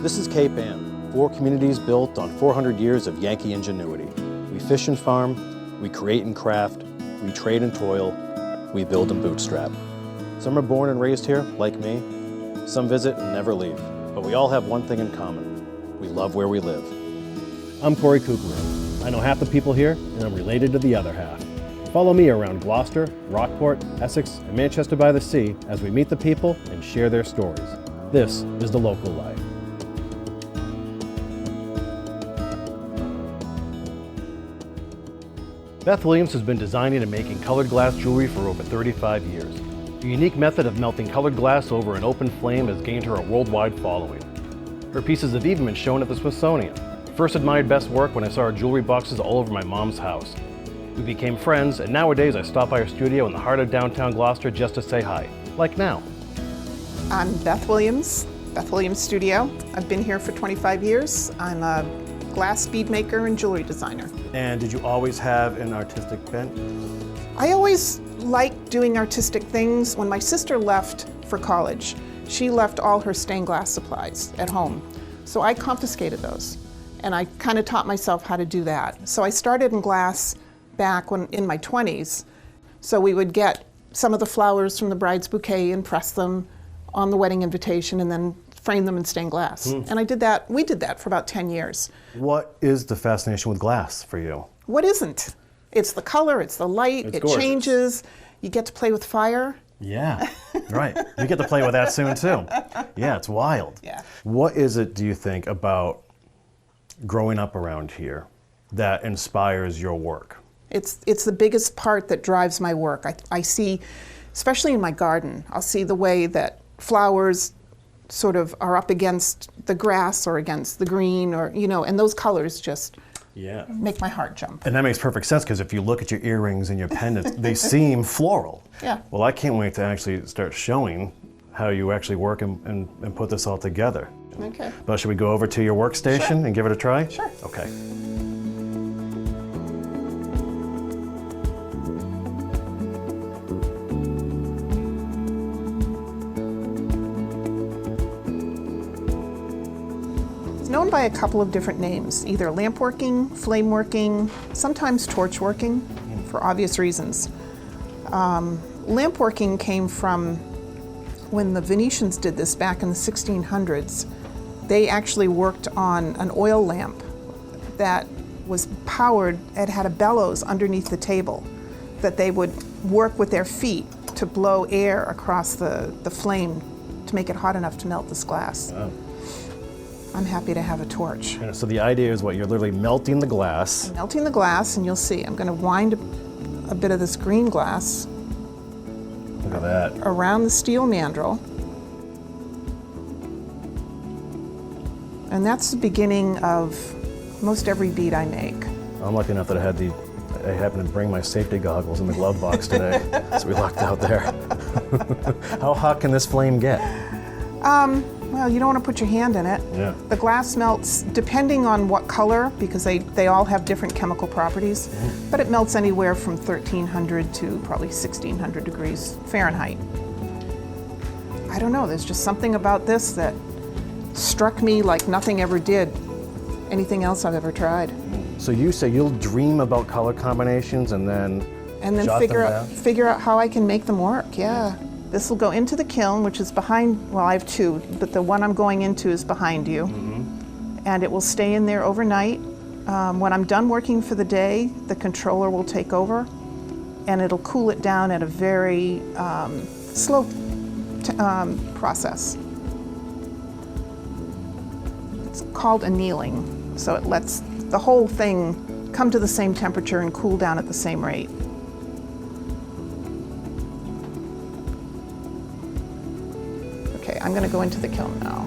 This is Cape Ann, 4 communities built on 400 years of Yankee ingenuity. We fish and farm, we create and craft, we trade and toil, we build and bootstrap. Some are born and raised here, like me. Some visit and never leave. But we all have one thing in common. We love where we live. I'm Corey Kukuru. I know half the people here, and I'm related to the other half. Follow me around Gloucester, Rockport, Essex, and Manchester by the Sea as we meet the people and share their stories. This is The Local Life. Beth Williams has been designing and making colored glass jewelry for over 35 years. A unique method of melting colored glass over an open flame has gained her a worldwide following. Her pieces have even been shown at the Smithsonian. I first admired Beth's work when I saw her jewelry boxes all over my mom's house. We became friends, and nowadays I stop by her studio in the heart of downtown Gloucester just to say hi, like now. I'm Beth Williams Studio. I've been here for 25 years. I'm a glass bead maker and jewelry designer. And did you always have an artistic bent? I always liked doing artistic things. When my sister left for college, she left all her stained glass supplies at home. So I confiscated those, and I kind of taught myself how to do that. So I started in glass back when in my 20s. So we would get some of the flowers from the bride's bouquet and press them on the wedding invitation and then frame them in stained glass. And we did that for about 10 years. What is the fascination with glass for you? What isn't? It's the color, it's the light, It's it gorgeous. Changes. You get to play with fire. Yeah, right. You get to play with that soon too. Yeah, it's wild. Yeah. What is it, do you think, about growing up around here that inspires your work? It's the biggest part that drives my work. I see, especially in my garden, I'll see the way that flowers sort of are up against the grass or against the green, or, you know, and those colors just make my heart jump. And that makes perfect sense, because if you look at your earrings and your pendants, they seem floral. Yeah. Well, I can't wait to actually start showing how you actually work and put this all together. Okay. But should we go over to your workstation Sure. and give it a try? Sure. Okay. It's known by a couple of different names, either lamp working, flame working, sometimes torch working, for obvious reasons. Lamp working came from when the Venetians did this back in the 1600s. They actually worked on an oil lamp that was powered, it had a bellows underneath the table that they would work with their feet to blow air across the flame to make it hot enough to melt this glass. Wow. I'm happy to have a torch. And so the idea is what? You're literally melting the glass. Melting the glass, and you'll see, I'm going to wind a bit of this green glass Look at that. around the steel mandrel. And that's the beginning of most every bead I make. I'm lucky enough that I happened to bring my safety goggles in the glove box today, so we lucked out there. How hot can this flame get? Well, you don't want to put your hand in it. Yeah. The glass melts depending on what color, because they all have different chemical properties, but it melts anywhere from 1300 to probably 1600 degrees Fahrenheit. I don't know, there's just something about this that struck me like nothing ever did anything else I've ever tried. So you say you'll dream about color combinations and then jot figure them out down? figure out how I can make them work. Yeah. This will go into the kiln, which is behind, well, I have two, but the one I'm going into is behind you. And it will stay in there overnight. When I'm done working for the day, the controller will take over, and it'll cool it down at a very slow process. It's called annealing, so it lets the whole thing come to the same temperature and cool down at the same rate. Okay, I'm going to go into the kiln now.